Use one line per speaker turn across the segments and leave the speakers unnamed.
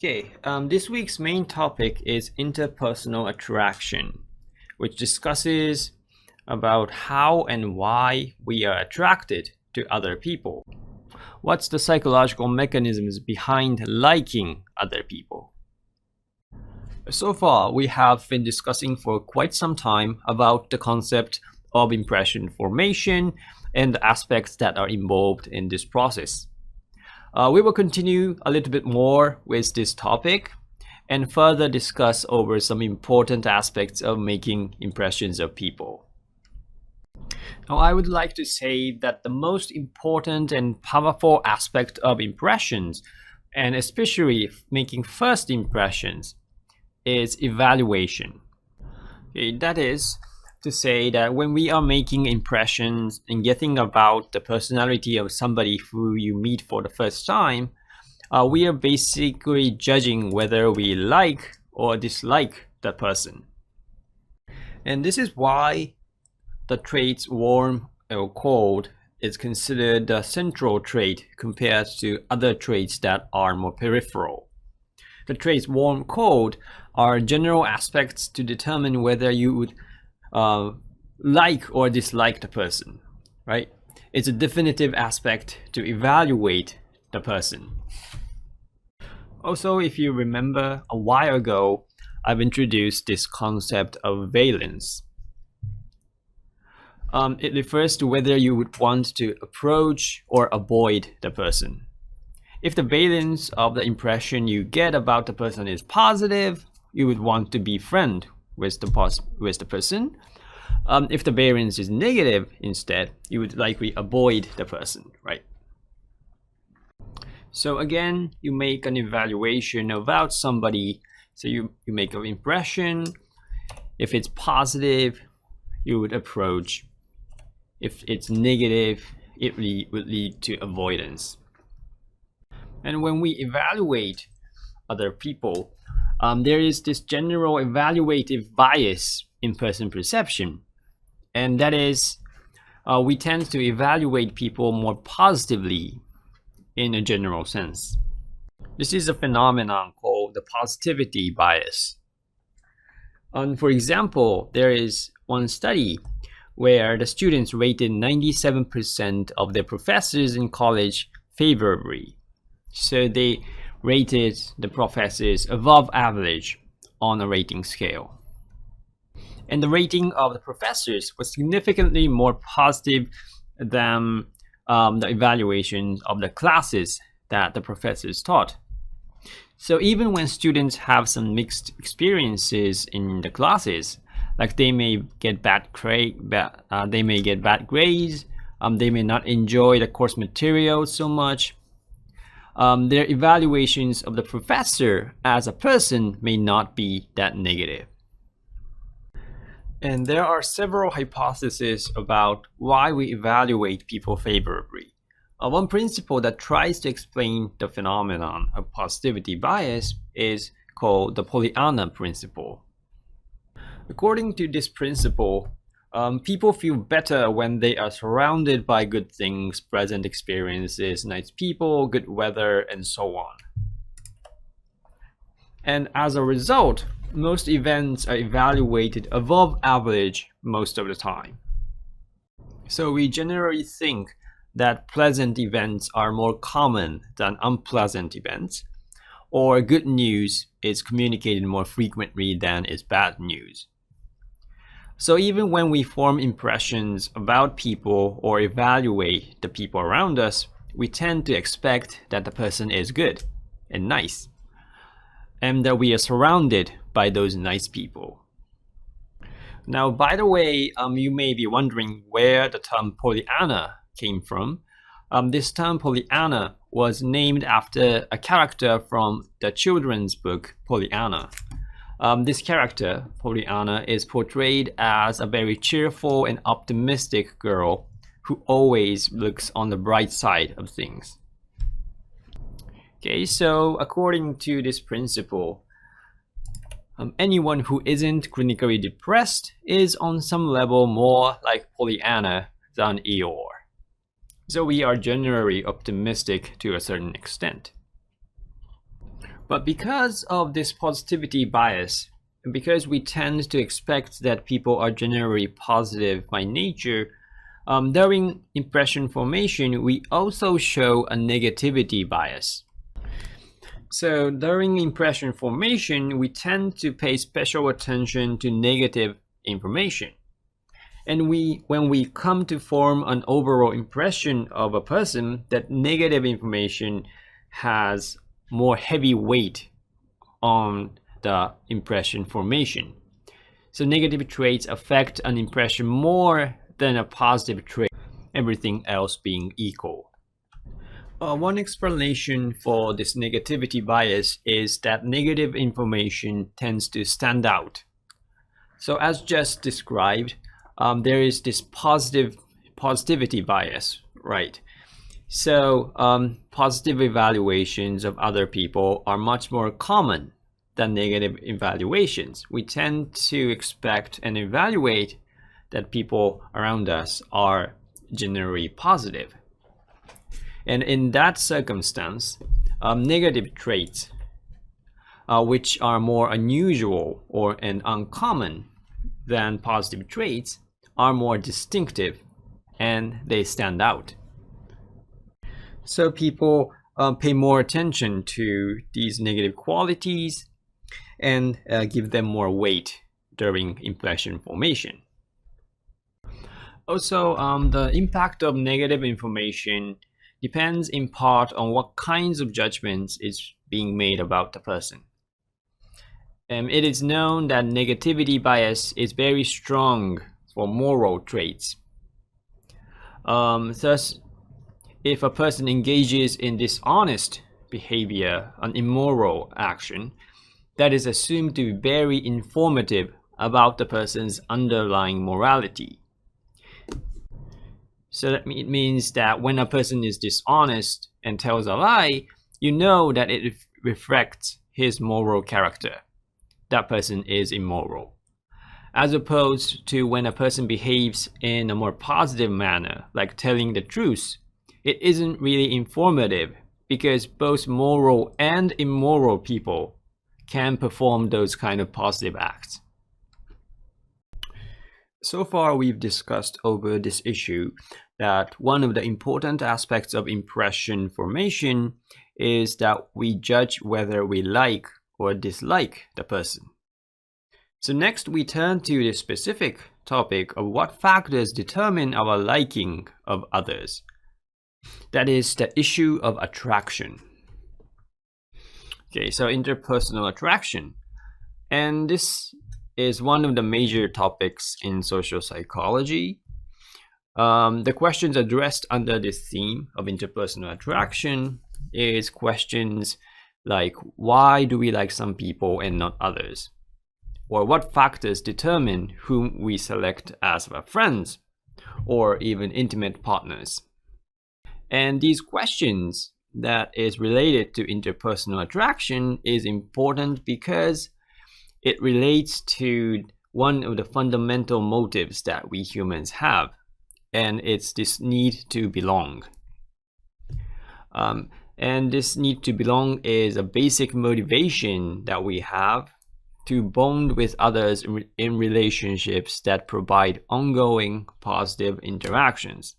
This week's main topic is interpersonal attraction, which discusses about how and why we are attracted to other people. What's the psychological mechanisms behind liking other people? So far, we have been discussing for quite some time about the concept of impression formation and the aspects that are involved in this process. We will continue a little bit more with this topic and further discuss over some important aspects of making impressions of people. Now, I would like to say that the most important and powerful aspect of impressions, and especially making first impressions, is evaluation. That is to say that when we are making impressions and getting about the personality of somebody who you meet for the first time, we are basically judging whether we like or dislike the person. And this is why the traits warm or cold is considered the central trait compared to other traits that are more peripheral. The traits warm, cold are general aspects to determine whether you would like or dislike the person, right? It's a definitive aspect to evaluate the person. Also, if you remember, a while ago, I've introduced this concept of valence. It refers to whether you would want to approach or avoid the person. If the valence of the impression you get about the person is positive, you would want to be friend with the person. If the variance is negative, instead, you would likely avoid the person, right? So again, you make an evaluation about somebody. So you make an impression. If it's positive, you would approach. If it's negative, it would lead to avoidance. And when we evaluate other people, there is this general evaluative bias in person perception. And that is, we tend to evaluate people more positively in a general sense. This is a phenomenon called the positivity bias. For example, there is one study where the students rated 97% of their professors in college favorably. So they rated the professors above average on a rating scale. And the rating of the professors was significantly more positive than the evaluations of the classes that the professors taught. So even when students have some mixed experiences in the classes, like they may get bad grades, they may not enjoy the course material so much, their evaluations of the professor as a person may not be that negative. And there are several hypotheses about why we evaluate people favorably. One principle that tries to explain the phenomenon of positivity bias is called the Pollyanna principle. According to this principle, people feel better when they are surrounded by good things, pleasant experiences, nice people, good weather, and so on. And as a result, most events are evaluated above average most of the time. So we generally think that pleasant events are more common than unpleasant events, or good news is communicated more frequently than is bad news. So even when we form impressions about people or evaluate the people around us, we tend to expect that the person is good and nice, and that we are surrounded by those nice people. Now, by the way, you may be wondering where the term Pollyanna came from. This term Pollyanna was named after a character from the children's book Pollyanna. This character, Pollyanna, is portrayed as a very cheerful and optimistic girl who always looks on the bright side of things. Okay, so according to this principle, anyone who isn't clinically depressed is on some level more like Pollyanna than Eeyore. So we are generally optimistic to a certain extent. But because of this positivity bias, and because we tend to expect that people are generally positive by nature, during impression formation, we also show a negativity bias. So during impression formation, we tend to pay special attention to negative information. And when we come to form an overall impression of a person, that negative information has more heavy weight on the impression formation. So negative traits affect an impression more than a positive trait, everything else being equal. One explanation for this negativity bias is that negative information tends to stand out. So as just described, there is this positivity bias, right? So positive evaluations of other people are much more common than negative evaluations. We tend to expect and evaluate that people around us are generally positive. And in that circumstance, negative traits, which are more unusual and uncommon than positive traits, are more distinctive and they stand out. So people pay more attention to these negative qualities and give them more weight during impression formation. Also, the impact of negative information depends in part on what kinds of judgments is being made about the person. It is known that negativity bias is very strong for moral traits. Thus, if a person engages in dishonest behavior, an immoral action, that is assumed to be very informative about the person's underlying morality. So that it means that when a person is dishonest and tells a lie, you know that it reflects his moral character. That person is immoral. As opposed to when a person behaves in a more positive manner, like telling the truth, it isn't really informative because both moral and immoral people can perform those kind of positive acts. So far, we've discussed over this issue that one of the important aspects of impression formation is that we judge whether we like or dislike the person. So next, we turn to the specific topic of what factors determine our liking of others. That is the issue of attraction. Okay, so interpersonal attraction. And this is one of the major topics in social psychology. The questions addressed under this theme of interpersonal attraction is questions like, why do we like some people and not others? Or what factors determine whom we select as our friends or even intimate partners? And these questions that is related to interpersonal attraction is important because it relates to one of the fundamental motives that we humans have, and it's this need to belong. And this need to belong is a basic motivation that we have to bond with others in relationships that provide ongoing positive interactions.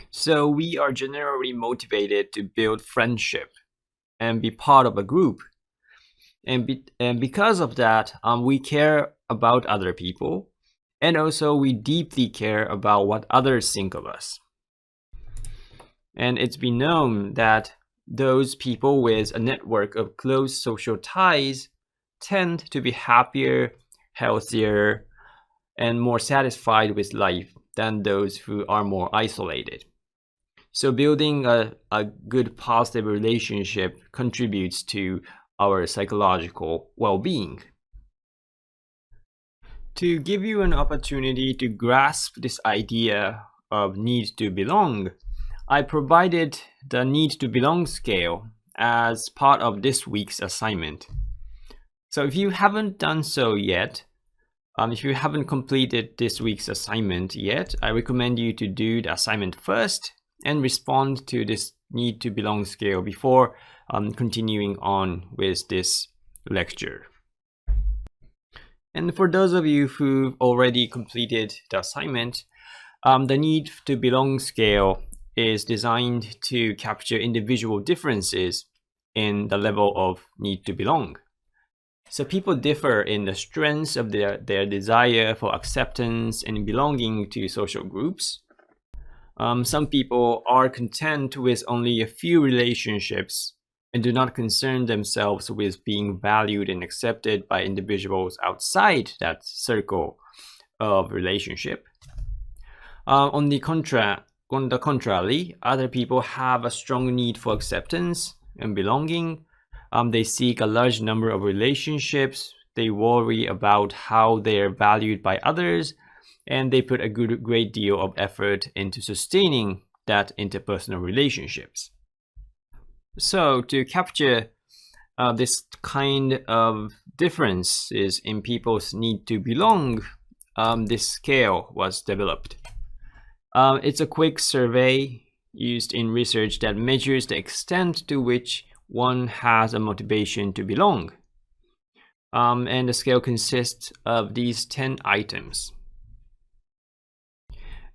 So we are generally motivated to build friendship and be part of a group. And because of that, we care about other people, and also we deeply care about what others think of us. And it's been known that those people with a network of close social ties tend to be happier, healthier, and more satisfied with life than those who are more isolated. So building a good positive relationship contributes to our psychological well-being. To give you an opportunity to grasp this idea of need to belong, I provided the need to belong scale as part of this week's assignment. So if you haven't done so yet, if you haven't completed this week's assignment yet, I recommend you to do the assignment first and respond to this need to belong scale before continuing on with this lecture. And for those of you who've already completed the assignment, the need to belong scale is designed to capture individual differences in the level of need to belong. So people differ in the strengths of their desire for acceptance and belonging to social groups. Some people are content with only a few relationships and do not concern themselves with being valued and accepted by individuals outside that circle of relationship. On the contrary, other people have a strong need for acceptance and belonging. They seek a large number of relationships. They worry about how they are valued by others, and they put a great deal of effort into sustaining that interpersonal relationships. So to capture this kind of differences in people's need to belong, this scale was developed. It's a quick survey used in research that measures the extent to which one has a motivation to belong. And the scale consists of these 10 items.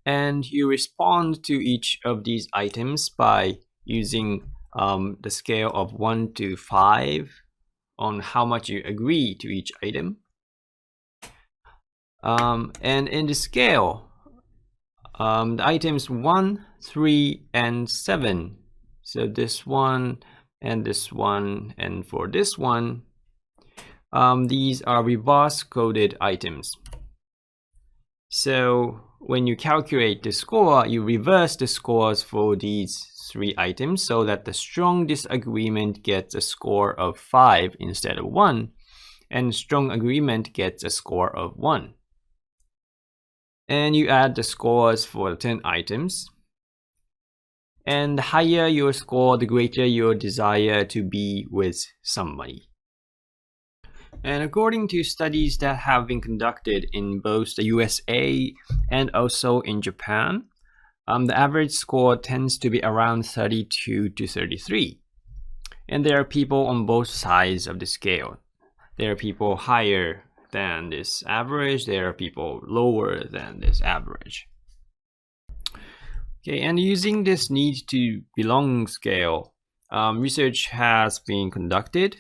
And you respond to each of these items by using the scale of 1 to 5 on how much you agree to each item. And in the scale, the items 1, 3, and 7. So this one, and for this one, these are reverse coded items. So when you calculate the score, you reverse the scores for these 3 items so that the strong disagreement gets a score of 5 instead of 1, and strong agreement gets a score of 1. And you add the scores for the 10 items. And the higher your score, the greater your desire to be with somebody. And according to studies that have been conducted in both the USA and also in Japan, the average score tends to be around 32 to 33. And there are people on both sides of the scale. There are people higher than this average. There are people lower than this average. Okay, and using this need to belong scale, research has been conducted.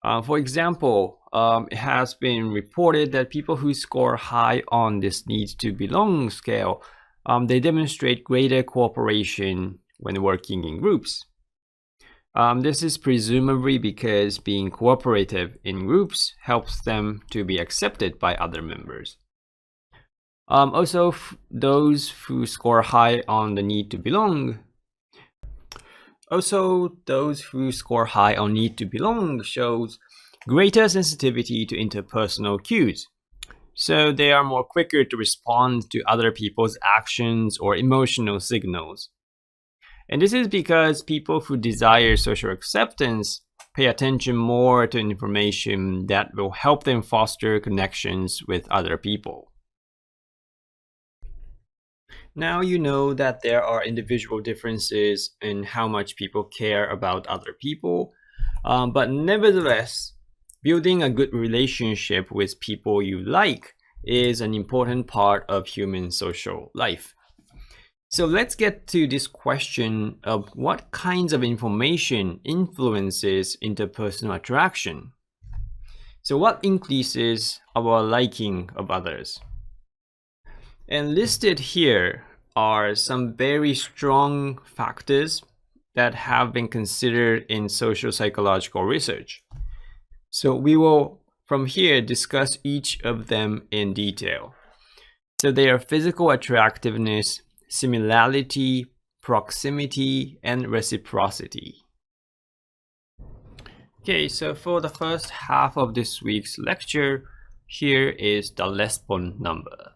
For example, it has been reported that people who score high on this need to belong scale, they demonstrate greater cooperation when working in groups. This is presumably because being cooperative in groups helps them to be accepted by other members. Also, those who score high on the need to belong shows greater sensitivity to interpersonal cues. So they are more quicker to respond to other people's actions or emotional signals. And this is because people who desire social acceptance pay attention more to information that will help them foster connections with other people. Now you know that there are individual differences in how much people care about other people, but nevertheless, building a good relationship with people you like is an important part of human social life. So let's get to this question of what kinds of information influences interpersonal attraction. So what increases our liking of others? And listed here are some very strong factors that have been considered in social psychological research. So we will, from here, discuss each of them in detail. So they are physical attractiveness, similarity, proximity, and reciprocity. Okay, so for the first half of this week's lecture, here is the response number.